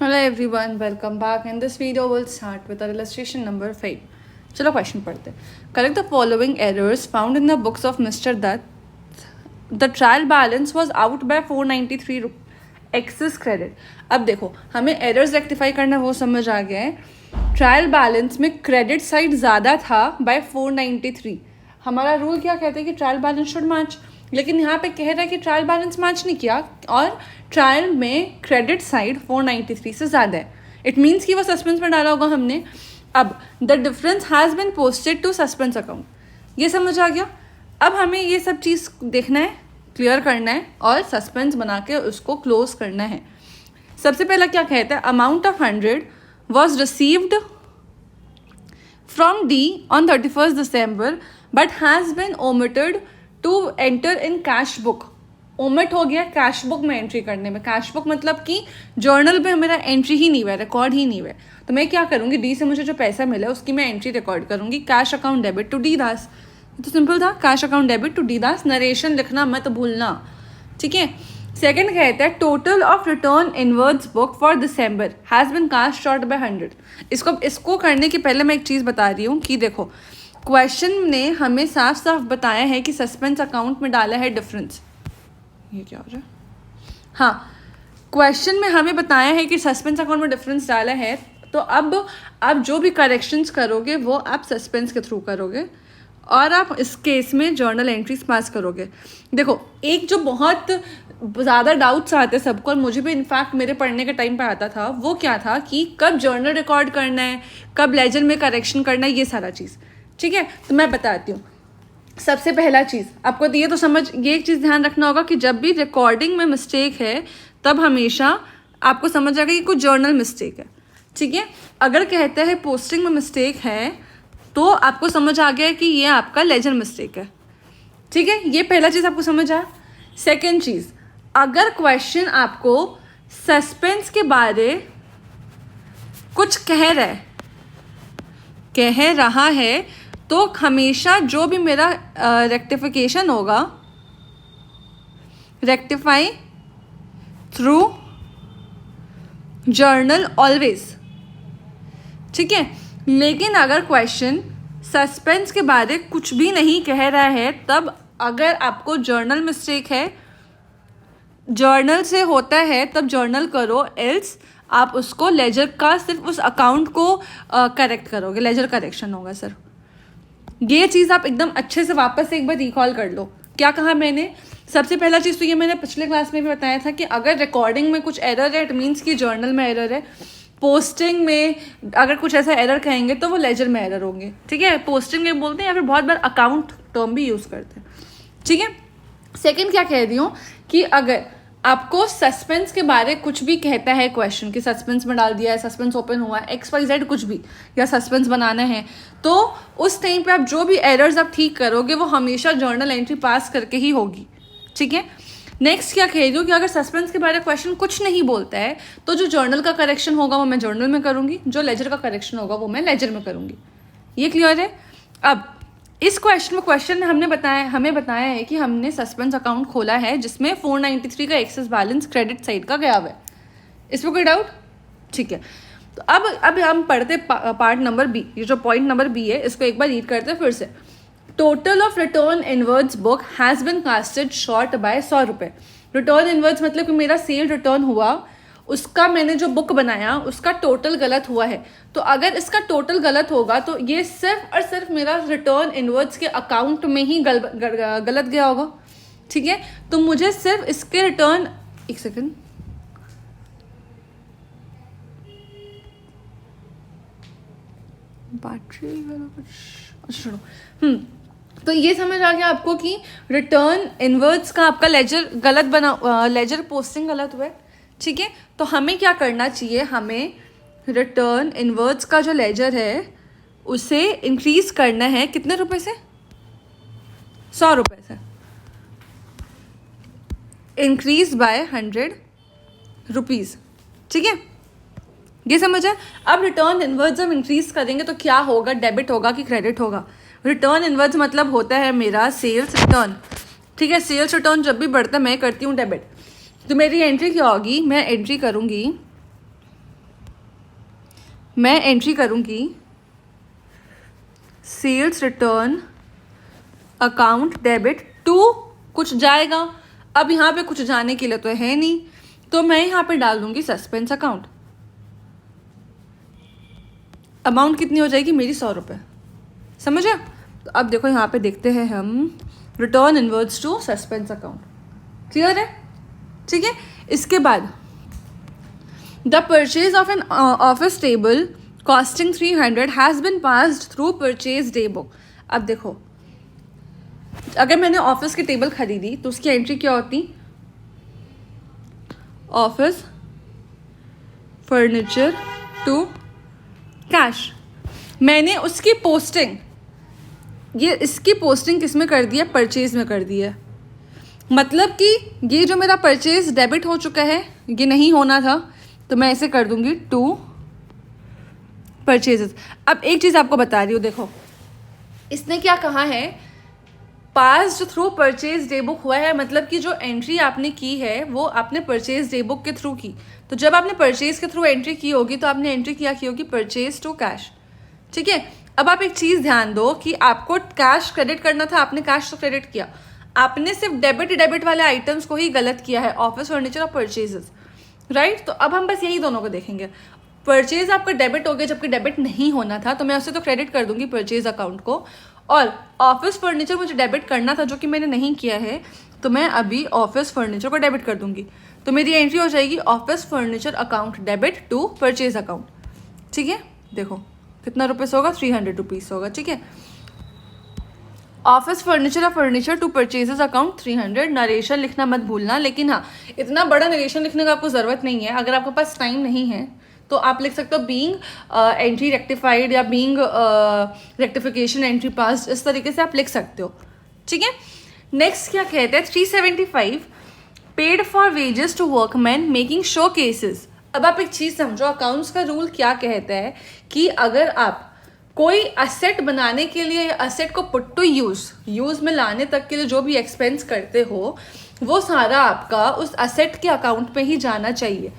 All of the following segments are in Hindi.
Hello everyone, welcome back. In this video, we'll start with our illustration number 5. चलो क्वेश्चन पढ़ते हैं. Correct the following errors found in the books of Mr. Dutt. The trial balance was out by 493 excess credit. अब देखो हमें एरर्स रेक्टिफाई करना वो समझ आ गया है. ट्रायल बैलेंस में क्रेडिट साइड ज़्यादा था बाय 493. हमारा रूल क्या कहता है कि ट्रायल बैलेंस शुड मैच, लेकिन यहाँ पे कह रहा है कि ट्रायल बैलेंस मैच नहीं किया और ट्रायल में क्रेडिट साइड 493 से ज़्यादा है. इट मीन्स कि वो सस्पेंस में डाला होगा हमने. अब the difference has been posted to suspense account. ये समझ आ गया. अब हमें ये सब चीज़ देखना है, क्लियर करना है और सस्पेंस बना के उसको क्लोज करना है. सबसे पहला क्या कहता है, amount of 100 was received from D on 31st December but has been omitted to enter in cash book. Omit हो गया कैश बुक में एंट्री करने में. कैश बुक मतलब कि जर्नल में मेरा एंट्री ही नहीं हुआ, रिकॉर्ड ही नहीं हुआ. तो मैं क्या करूँगी, डी से मुझे जो पैसा मिला उसकी मैं एंट्री रिकॉर्ड करूँगी. Cash account debit to D Das. तो सिंपल था, cash account debit to D Das. Narration लिखना मत भूलना, ठीक है. सेकंड कहता है total of return inwards book for December has been cast short by 100. इसको करने के पहले मैं एक चीज़ बता रही हूँ कि देखो क्वेश्चन ने हमें साफ साफ बताया है कि सस्पेंस अकाउंट में डाला है डिफरेंस. ये क्या हो रहा है, हाँ, क्वेश्चन में हमें बताया है कि सस्पेंस अकाउंट में डिफरेंस डाला है. तो अब आप जो भी करेक्शंस करोगे वो आप सस्पेंस के थ्रू करोगे और आप इस केस में जर्नल एंट्रीज पास करोगे. देखो एक जो बहुत ज़्यादा डाउट्स आते हैं सबको, और मुझे भी इनफैक्ट मेरे पढ़ने के टाइम पे आता था, वो क्या था कि कब जर्नल रिकॉर्ड करना है, कब लेजर में करेक्शन करना है, ये सारा चीज़. ठीक है, तो मैं बताती हूँ. सबसे पहला चीज़ आपको दिए तो समझ, ये एक चीज़ ध्यान रखना होगा कि जब भी रिकॉर्डिंग में मिस्टेक है तब हमेशा आपको समझ आएगा कि कुछ जर्नल मिस्टेक है. ठीक है, अगर कहते हैं पोस्टिंग में मिस्टेक है तो आपको समझ आ गया कि ये आपका लेजर मिस्टेक है. ठीक है, ये पहला चीज़ आपको समझ आया. सेकेंड चीज़, अगर क्वेश्चन आपको सस्पेंस के बारे कुछ कह रहा है तो हमेशा जो भी मेरा रेक्टिफिकेशन होगा, रेक्टिफाई थ्रू जर्नल ऑलवेज. ठीक है, लेकिन अगर क्वेश्चन सस्पेंस के बारे कुछ भी नहीं कह रहा है तब अगर आपको जर्नल मिस्टेक है, जर्नल से होता है तब जर्नल करो, एल्स आप उसको लेजर का सिर्फ उस अकाउंट को करेक्ट करोगे, लेजर करेक्शन होगा सर. ये चीज़ आप एकदम अच्छे से वापस से एक बार रिकॉल कर लो. क्या कहा मैंने, सबसे पहला चीज़ तो ये मैंने पिछले क्लास में भी बताया था कि अगर रिकॉर्डिंग में कुछ एरर है इट मीन्स कि जर्नल में एरर है. पोस्टिंग में अगर कुछ ऐसा एरर कहेंगे तो वो लेजर में एरर होंगे. ठीक है, पोस्टिंग में बोलते हैं या फिर बहुत बार अकाउंट टर्म भी यूज़ करते हैं. ठीक है, सेकेंड क्या कह रही हूँ कि अगर आपको सस्पेंस के बारे कुछ भी कहता है क्वेश्चन कि सस्पेंस में डाल दिया है, सस्पेंस ओपन हुआ है, XYZ कुछ भी, या सस्पेंस बनाना है, तो उस टाइम पे आप जो भी एरर्स आप ठीक करोगे वो हमेशा जर्नल एंट्री पास करके ही होगी. ठीक है, नेक्स्ट क्या कह रही हूँ कि अगर सस्पेंस के बारे में क्वेश्चन कुछ नहीं बोलता है तो जो जर्नल का करेक्शन होगा वो मैं जर्नल में करूँगी, जो लेजर का करेक्शन होगा वो मैं लेजर में करूँगी. ये क्लियर है. अब इस क्वेश्चन में हमें बताया है कि हमने सस्पेंस अकाउंट खोला है जिसमें 493 का एक्सेस बैलेंस क्रेडिट साइड का गया हुआ है. इसमें कोई डाउट. ठीक है, तो अब हम पढ़ते पार्ट नंबर बी. ये जो पॉइंट नंबर बी है इसको एक बार रीड करते हैं फिर से. Total of return inwards book has been casted short by 100 रुपये. रिटर्न इनवर्ड्स मतलब कि मेरा सेल रिटर्न हुआ, उसका मैंने जो बुक बनाया उसका टोटल गलत हुआ है. तो अगर इसका टोटल गलत होगा तो ये सिर्फ और सिर्फ मेरा रिटर्न इनवर्ड्स के अकाउंट में ही गलत गया होगा. ठीक है, तो मुझे सिर्फ इसके रिटर्न, एक सेकेंड, बैटरी कुछ सुनो. तो ये समझ आ गया आपको कि रिटर्न इनवर्ड्स का आपका लेजर गलत बना, लेजर पोस्टिंग गलत हुआ है. ठीक है, तो हमें क्या करना चाहिए, हमें रिटर्न इनवर्ड्स का जो लेजर है उसे इंक्रीज करना है. कितने रुपए से, 100 रुपये से, इंक्रीज बाय 100 रुपीज़. ठीक है, ये समझ है. अब रिटर्न इनवर्ड्स हम इंक्रीज करेंगे तो क्या होगा, डेबिट होगा कि क्रेडिट होगा. रिटर्न इनवर्ड्स मतलब होता है मेरा सेल्स रिटर्न. ठीक है, सेल्स रिटर्न जब भी बढ़ता है मैं करती हूँ डेबिट. तो मेरी एंट्री क्या होगी, मैं एंट्री करूँगी मैं एंट्री करूँगी sales return account debit to, कुछ जाएगा, अब यहाँ पे कुछ जाने के लिए तो है नहीं, तो मैं यहाँ पे डाल दूंगी सस्पेंस अकाउंट। अमाउंट कितनी हो जाएगी मेरी 100 रुपये, समझे? तो अब देखो यहाँ पे देखते हैं हम return inwards to suspense account, clear है? ठीक है, इसके बाद the purchase of an office table costing 300 has been passed through purchase day book. अब देखो, अगर मैंने ऑफिस की टेबल खरीदी तो उसकी एंट्री क्या होती? Office furniture to cash. मैंने उसकी पोस्टिंग, ये इसकी पोस्टिंग किस में कर दी है? परचेज में कर दी है। मतलब कि ये जो मेरा परचेज डेबिट हो चुका है, ये नहीं होना था, तो मैं इसे कर दूंगी टू परचेजेस। अब एक चीज़ आपको बता रही हूँ, देखो इसने क्या कहा है, passed through purchase day book हुआ है, मतलब कि जो एंट्री आपने की है वो आपने परचेज डे बुक के थ्रू की। तो जब आपने परचेज के थ्रू एंट्री की होगी तो आपने एंट्री क्या की होगी? Purchase to cash. ठीक है, अब आप एक चीज़ ध्यान दो कि आपको कैश क्रेडिट करना था, आपने कैश तो क्रेडिट किया, आपने सिर्फ डेबिट वाले आइटम्स को ही गलत किया है, ऑफिस फर्नीचर और परचेजेस, राइट? तो अब हम बस यही दोनों को देखेंगे। परचेज आपका डेबिट हो गया जबकि डेबिट नहीं होना था, तो मैं उसे तो क्रेडिट कर दूंगी परचेज अकाउंट को, और ऑफिस फर्नीचर मुझे डेबिट करना था जो कि मैंने नहीं किया है, तो मैं अभी ऑफिस फर्नीचर को डेबिट कर दूंगी। तो मेरी एंट्री हो जाएगी office furniture account debit to purchase account. ठीक है, देखो कितना रुपीस होगा? 300 रुपीज़ होगा। ठीक है, ऑफिस फर्नीचर और furniture to purchases account 300। Narration लिखना मत भूलना, लेकिन हाँ इतना बड़ा नरेशन लिखने का आपको ज़रूरत नहीं है। अगर आपके पास टाइम नहीं है तो आप लिख सकते हो बीइंग एंट्री रेक्टिफाइड या बीइंग रेक्टिफिकेशन एंट्री पास, इस तरीके से आप लिख सकते हो। ठीक है, नेक्स्ट क्या कहते हैं? 375 paid for wages to workman making show cases. अब आप एक चीज़ समझो, अकाउंट्स का रूल क्या कहता है कि अगर आप कोई असेट बनाने के लिए, असेट को पुट टू यूज़ में लाने तक के लिए जो भी एक्सपेंस करते हो, वो सारा आपका उस असेट के अकाउंट पे ही जाना चाहिए,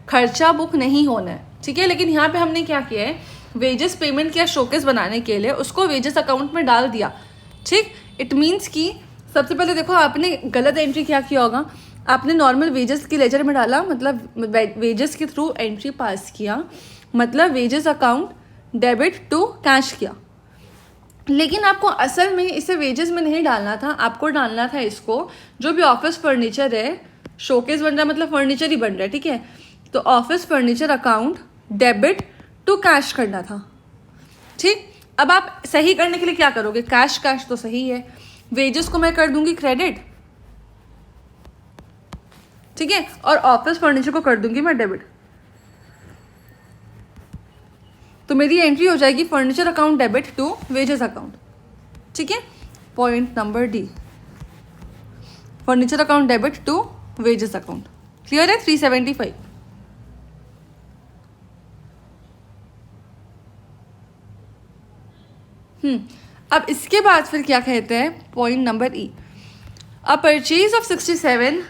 खर्चा बुक नहीं होना है। ठीक है, लेकिन यहाँ पे हमने क्या किया है, वेजेस पेमेंट किया शोकेस बनाने के लिए, उसको वेजेस अकाउंट में डाल दिया। ठीक, इट मीन्स कि सबसे पहले देखो आपने गलत एंट्री क्या किया होगा, आपने नॉर्मल वेजेस की लेजर में डाला, मतलब वेजेस के थ्रू एंट्री पास किया, मतलब wages account debit to cash किया। लेकिन आपको असल में इसे वेजेस में नहीं डालना था, आपको डालना था इसको, जो भी ऑफिस फर्नीचर है, शोकेस बन रहा है मतलब फर्नीचर ही बन रहा है। ठीक है, तो office furniture account debit to cash करना था। ठीक, अब आप सही करने के लिए क्या करोगे? कैश तो सही है, वेजेस को मैं कर दूंगी क्रेडिट, ठीक है, और ऑफिस फर्नीचर को कर दूंगी मैं डेबिट। तो मेरी एंट्री हो जाएगी furniture account debit to wages account. ठीक है, point number D, furniture account debit to wages account. Clear है? 375। अब इसके बाद फिर क्या कहते हैं? Point number E, a purchase of 67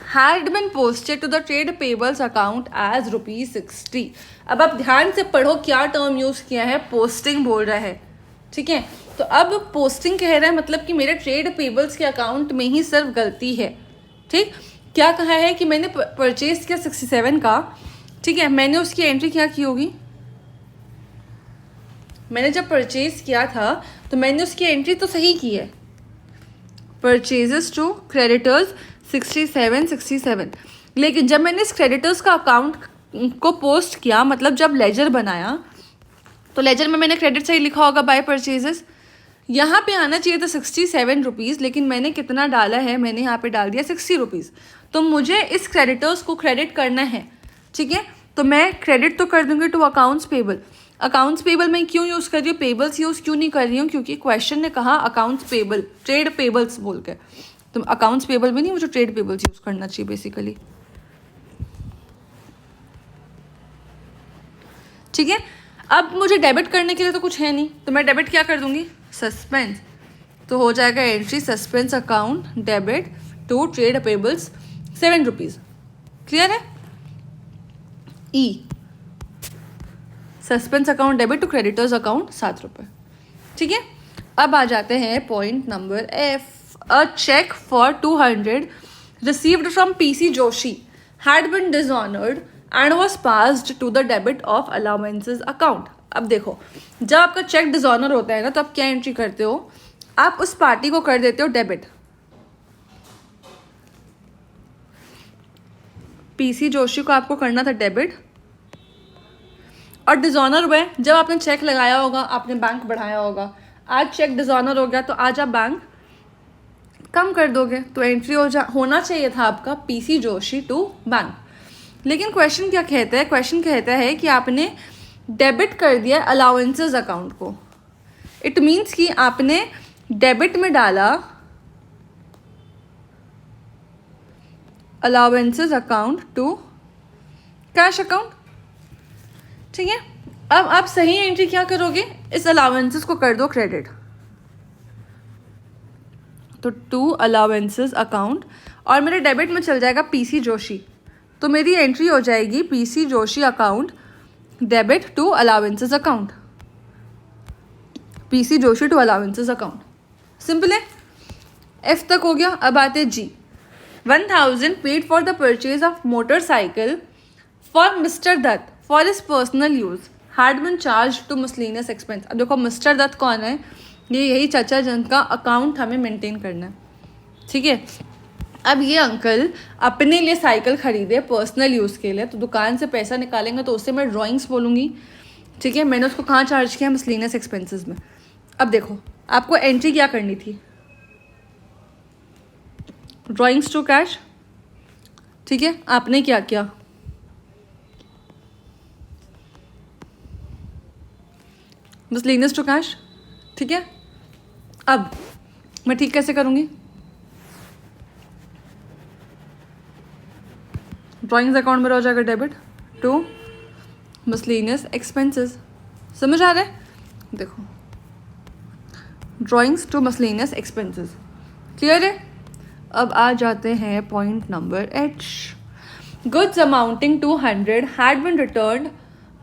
had been posted to the trade payables account as ₹60। अब आप ध्यान से पढ़ो क्या टर्म यूज किया है, पोस्टिंग बोल रहा है। ठीक है, तो अब पोस्टिंग कह रहा है मतलब कि मेरे ट्रेड पेबल्स के अकाउंट में ही सिर्फ गलती है। ठीक, क्या कहा है कि मैंने परचेज किया 67 का, ठीक है, मैंने उसकी एंट्री क्या की होगी, मैंने जब परचेज किया था तो मैंने उसकी एंट्री तो सही की है, परचेजेस टू क्रेडिटर्स 67, लेकिन जब मैंने इस क्रेडिटर्स का अकाउंट को पोस्ट किया, मतलब जब लेजर बनाया, तो लेजर में मैंने क्रेडिट सही लिखा होगा बाय परचेजेस, यहाँ पे आना चाहिए था 67 रुपीज़, लेकिन मैंने कितना डाला है, मैंने यहाँ पे डाल दिया 60 रुपीज़। तो मुझे इस क्रेडिटर्स को क्रेडिट करना है। ठीक है, तो मैं क्रेडिट तो कर दूंगी to accounts payable. Accounts payable मैं क्यों यूज़ कर रही हूँ, पेबल्स यूज़ क्यों नहीं कर रही हूँ, क्योंकि क्वेश्चन ने कहा अकाउंट्स पेबल, ट्रेड पेबल्स बोल के, तो अकाउंट्स पेबल भी नहीं, मुझे ट्रेड पेबल्स यूज़ करना चाहिए बेसिकली। ठीक है, अब मुझे डेबिट करने के लिए तो कुछ है नहीं, तो मैं डेबिट क्या कर दूंगी, सस्पेंस, तो हो जाएगा entry suspense account debit to trade payables 7 rupees. Clear है? ई, suspense account debit to creditors account 7 रुपये। ठीक है, अब आ जाते हैं point number F. A cheque for 200 received from PC Joshi had been dishonoured and was passed to the debit of allowances account. अब देखो, जब आपका चेक डिसऑनर होता है ना, तो आप क्या एंट्री करते हो, आप उस पार्टी को कर देते हो डेबिट। पीसी जोशी को आपको करना था डेबिट, और डिसऑनर हुए जब आपने चेक लगाया होगा, आपने बैंक बढ़ाया होगा, आज चेक डिसऑनर हो गया तो आज आप बैंक कम कर दोगे, तो एंट्री होना चाहिए था आपका पीसी जोशी टू बैंक। लेकिन क्वेश्चन क्या कहता है, क्वेश्चन कहता है कि आपने डेबिट कर दिया अलाउंसेस अकाउंट को। इट मीन्स कि आपने डेबिट में डाला allowances account to cash account. ठीक है, अब आप सही एंट्री क्या करोगे, इस अलाउंसेस को कर दो क्रेडिट, तो टू अलाउंसेस अकाउंट, और मेरे डेबिट में चल जाएगा पीसी जोशी, तो मेरी एंट्री हो जाएगी PC Joshi account debit to allowances account, PC Joshi to allowances account. Simple है, एफ तक हो गया। अब आते G. 1000 paid for the purchase of motorcycle for mister Dutt for his personal use had been charge to miscellaneous expense. अब देखो, मिस्टर दत्त कौन है, ये यही चाचा जिनका अकाउंट हमें मेंटेन करना है। ठीक है, अब ये अंकल अपने लिए साइकिल खरीदे पर्सनल यूज़ के लिए, तो दुकान से पैसा निकालेंगे तो उससे मैं ड्राइंग्स बोलूँगी। ठीक है, मैंने उसको कहाँ चार्ज किया, मिसलेनियस एक्सपेंसेस में। अब देखो, आपको एंट्री क्या करनी थी, ड्राइंग्स टू कैश। ठीक है, आपने क्या किया, मिसलेनियस टू कैश। ठीक है, अब मैं ठीक कैसे करूँगी, ड्राइंग्स अकाउंट मेरा हो जाएगा डेबिट टू मिसलेनियस एक्सपेंसेस। समझ आ रहा है, देखो drawings to miscellaneous expenses, clear है। अब आ जाते हैं point number H. Goods amounting to 100 had been returned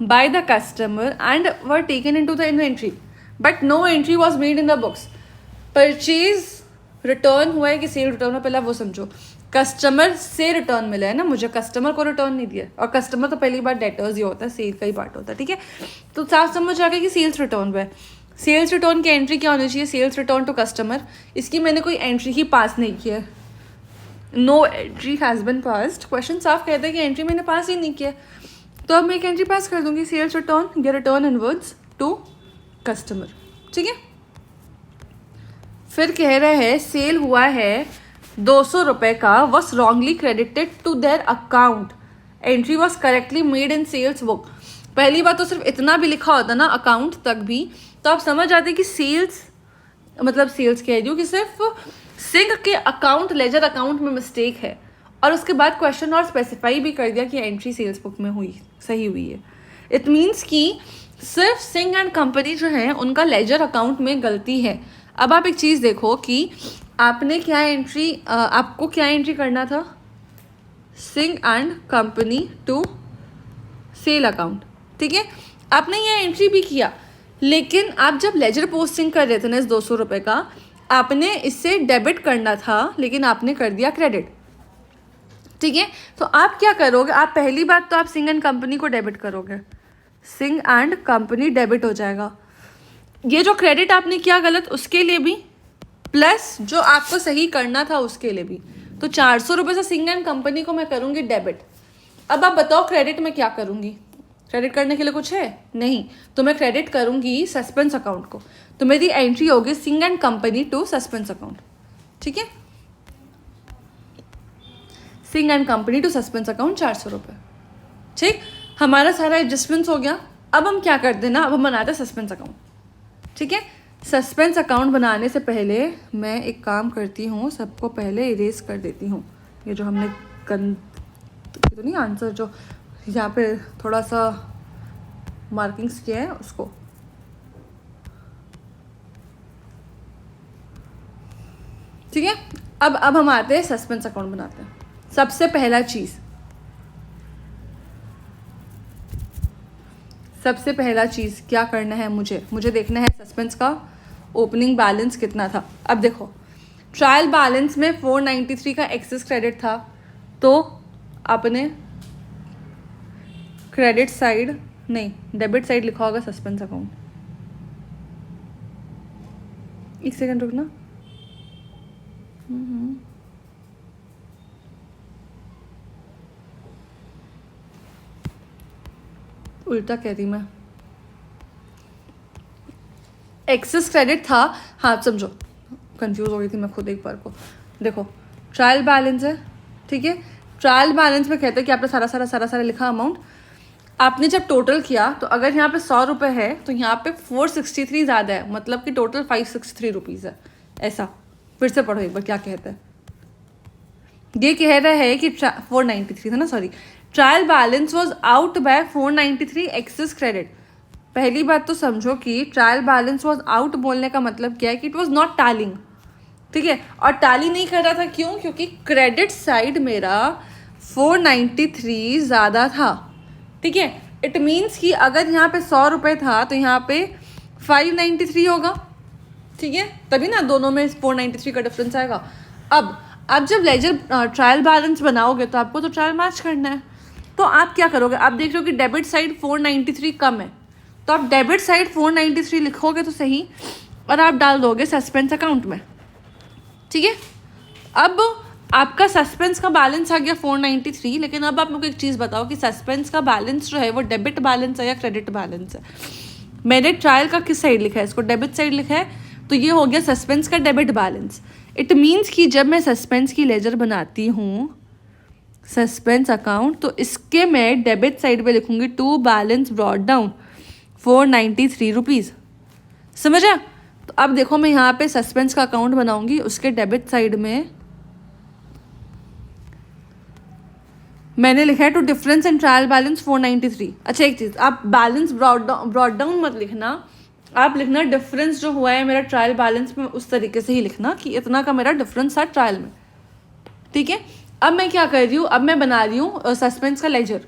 by the customer and were taken into the inventory but no entry was made in the books. Purchase return हुआ है कि सेल रिटर्न हुआ, पहले वो समझो। कस्टमर से रिटर्न मिला है ना, मुझे कस्टमर को रिटर्न नहीं दिया, और कस्टमर तो पहली बार डेटर्स ही होता है, सेल का ही पार्ट होता है। ठीक है, तो साफ समझ आ गया कि सेल्स रिटर्न हुआ है। सेल्स रिटर्न की एंट्री क्या होनी चाहिए, सेल्स रिटर्न टू कस्टमर। इसकी मैंने कोई एंट्री ही पास नहीं की है, no entry has been passed. Question साफ कहता है कि एंट्री मैंने पास ही नहीं किया, तो अब मैं एक एंट्री पास कर दूंगी, सेल्स रिटर्न या रिटर्न इनवर्ड्स टू कस्टमर। ठीक है, फिर कह रहे हैं सेल हुआ है 200 रुपये का, was wrongly credited to their account, entry was correctly made in sales book. पहली बात तो सिर्फ इतना भी लिखा होता ना अकाउंट तक भी, तो आप समझ आते कि सेल्स मतलब सेल्स कह रही हूँ कि सिर्फ सिंह के अकाउंट लेजर अकाउंट में मिस्टेक है, और उसके बाद क्वेश्चन और स्पेसिफाई भी कर दिया कि एंट्री सेल्स बुक में हुई, सही हुई है। इट मीन्स कि सिर्फ सिंह एंड कंपनी जो है उनका लेजर अकाउंट में गलती है। अब आप एक चीज़ देखो कि आपने क्या एंट्री, आपको क्या एंट्री करना था, Singh and company to sale account. ठीक है, आपने ये एंट्री भी किया, लेकिन आप जब लेजर पोस्टिंग कर रहे थे ना इस 200 रुपये का, आपने इससे डेबिट करना था, लेकिन आपने कर दिया क्रेडिट। ठीक है, तो आप क्या करोगे, आप पहली बात तो आप सिंह एंड कंपनी को डेबिट करोगे, सिंह एंड कंपनी डेबिट हो जाएगा। ये जो क्रेडिट आपने किया गलत उसके लिए भी, प्लस जो आपको सही करना था उसके लिए भी, तो 400 रुपये से सिंह एंड कंपनी को मैं करूँगी डेबिट। अब आप बताओ क्रेडिट में क्या करूँगी, क्रेडिट करने के लिए कुछ है नहीं, तो मैं क्रेडिट करूँगी सस्पेंस अकाउंट को, तो मेरी एंट्री होगी Singh and company to suspense account. ठीक है, Singh and company to suspense account 400 रुपये। ठीक, हमारा सारा एडजस्टमेंट्स हो गया। अब हम क्या करते हैं ना, अब हम बनाते हैं सस्पेंस अकाउंट। ठीक है, सस्पेंस अकाउंट बनाने से पहले मैं एक काम करती हूँ, सबको पहले इरेज कर देती हूँ। ये जो हमने तो नहीं आंसर जो यहाँ पे थोड़ा सा मार्किंग्स किए हैं उसको। ठीक है, अब हम आते हैं सस्पेंस अकाउंट बनाते हैं। सबसे पहला चीज़ सबसे पहला चीज़ क्या करना है, मुझे देखना है सस्पेंस का ओपनिंग बैलेंस कितना था। अब देखो ट्रायल बैलेंस में 493 का एक्सेस क्रेडिट था, तो आपने क्रेडिट साइड नहीं डेबिट साइड लिखा होगा सस्पेंस अकाउंट। एक सेकंड रुकना। उल्टा कह रही मैं, एक्सेस क्रेडिट था। हाँ समझो, कंफ्यूज हो गई थी मैं खुद एक बार को। देखो ट्रायल बैलेंस है, ठीक है। ट्रायल बैलेंस में कहते हैं कि आपने सारा लिखा अमाउंट। आपने जब टोटल किया तो अगर यहाँ पे 100 रुपये है तो यहाँ पे 463 ज़्यादा है, मतलब कि टोटल 563 रुपीज़ है। ऐसा फिर से पढ़ो एक बार क्या कहता है। ये कह रहा है कि 493 था ना, sorry, trial balance was out by 493 excess credit. पहली बात तो समझो कि ट्रायल बैलेंस वॉज आउट बोलने का मतलब क्या है कि इट वॉज नॉट टैलिंग, ठीक है। और टैली नहीं कर रहा था, क्यों? क्योंकि क्रेडिट साइड मेरा 493 ज़्यादा था, ठीक है। इट मीन्स कि अगर यहाँ पे 100 रुपये था तो यहाँ पे 593 होगा, ठीक है। तभी ना दोनों में 493 का डिफरेंस आएगा। अब जब लेजर ट्रायल बैलेंस बनाओगे तो आपको तो ट्रायल मैच करना है, तो आप क्या करोगे? आप देख रहे हो कि डेबिट साइड 493 कम है, तो आप डेबिट साइड 493 लिखोगे तो सही, और आप डाल दोगे सस्पेंस अकाउंट में, ठीक है। अब आपका सस्पेंस का बैलेंस आ गया 493, लेकिन अब आप मुझे एक चीज़ बताओ कि सस्पेंस का बैलेंस जो है वो डेबिट बैलेंस है या क्रेडिट बैलेंस है? मैंने ट्रायल का किस साइड लिखा है? इसको डेबिट साइड लिखा है, तो ये हो गया सस्पेंस का डेबिट बैलेंस। इट मीन्स कि जब मैं सस्पेंस की लेजर बनाती हूँ, सस्पेंस अकाउंट, तो इसके मैं डेबिट साइड पे लिखूँगी to balance brought down 493 rupees. समझा? तो अब देखो मैं यहाँ पे सस्पेंस का अकाउंट बनाऊंगी, उसके डेबिट साइड में मैंने लिखा है to difference in trial balance 493। अच्छा एक चीज़, आप बैलेंस ब्रॉट डाउन मत लिखना, आप लिखना डिफरेंस जो हुआ है मेरा ट्रायल बैलेंस में, उस तरीके से ही लिखना कि इतना का मेरा डिफरेंस था ट्रायल में, ठीक है। अब मैं क्या कर रही हूँ, अब मैं बना रही हूँ सस्पेंस का लेजर।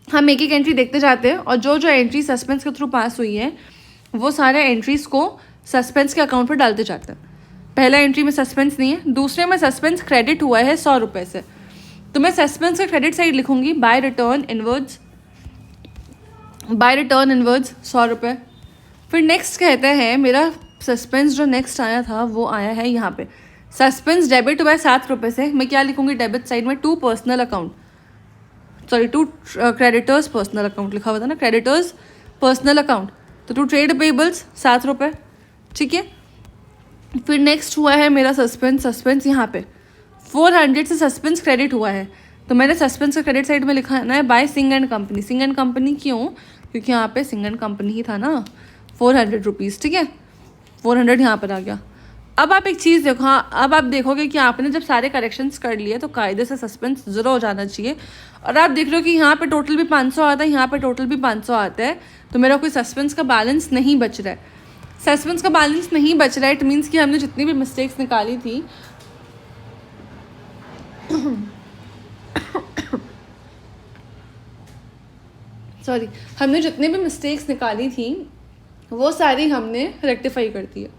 हम एक एक एंट्री देखते जाते हैं, और जो जो एंट्री सस्पेंस के थ्रू पास हुई है वो सारे एंट्रीज को सस्पेंस के अकाउंट पर डालते जाते हैं। पहला एंट्री में सस्पेंस नहीं है, दूसरे में सस्पेंस क्रेडिट हुआ है 100 रुपये से, तो मैं सस्पेंस का क्रेडिट साइड लिखूंगी बाय रिटर्न इनवर्ड्स 100 रुपये। फिर नेक्स्ट कहते हैं मेरा सस्पेंस जो नेक्स्ट आया था वो आया है यहाँ पे, सस्पेंस डेबिट हुआ है 7 रुपये से। मैं क्या लिखूंगी डेबिट साइड में? To personal account, sorry to creditors personal account लिखा हुआ था ना, क्रेडिटर्स पर्सनल अकाउंट, तो टू ट्रेड पेबल्स 7 रुपये, ठीक है। फिर नेक्स्ट हुआ है मेरा सस्पेंस यहाँ पे 400 से सस्पेंस क्रेडिट हुआ है, तो मैंने सस्पेंस का क्रेडिट साइड में लिखा है by Singh and company. Singh and company क्यों? क्योंकि यहाँ पे सिंह एंड कंपनी ही था ना, 400 रुपीज़, ठीक है। 400 यहाँ पर आ गया। अब आप एक चीज़ देखो, हाँ अब आप देखोगे कि आपने जब सारे करेक्शंस कर लिए तो कायदे से सस्पेंस ज़रूर हो जाना चाहिए। और आप देख रहे हो कि यहाँ पे टोटल भी 500 आता है, यहाँ पे टोटल भी 500 आता है, तो मेरा कोई सस्पेंस का बैलेंस नहीं बच रहा है। सस्पेंस का बैलेंस नहीं बच रहा है, इट मीन्स कि हमने जितनी भी मिस्टेक्स निकाली थी हमने जितने भी मिस्टेक्स निकाली थी वो सारी हमने रेक्टिफाई कर दी है,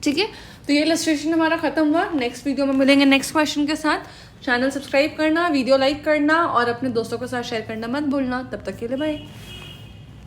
ठीक है। तो ये इलस्ट्रेशन हमारा खत्म हुआ। नेक्स्ट वीडियो में मिलेंगे नेक्स्ट क्वेश्चन के साथ। चैनल सब्सक्राइब करना, वीडियो लाइक करना और अपने दोस्तों के साथ शेयर करना मत भूलना। तब तक के लिए बाय।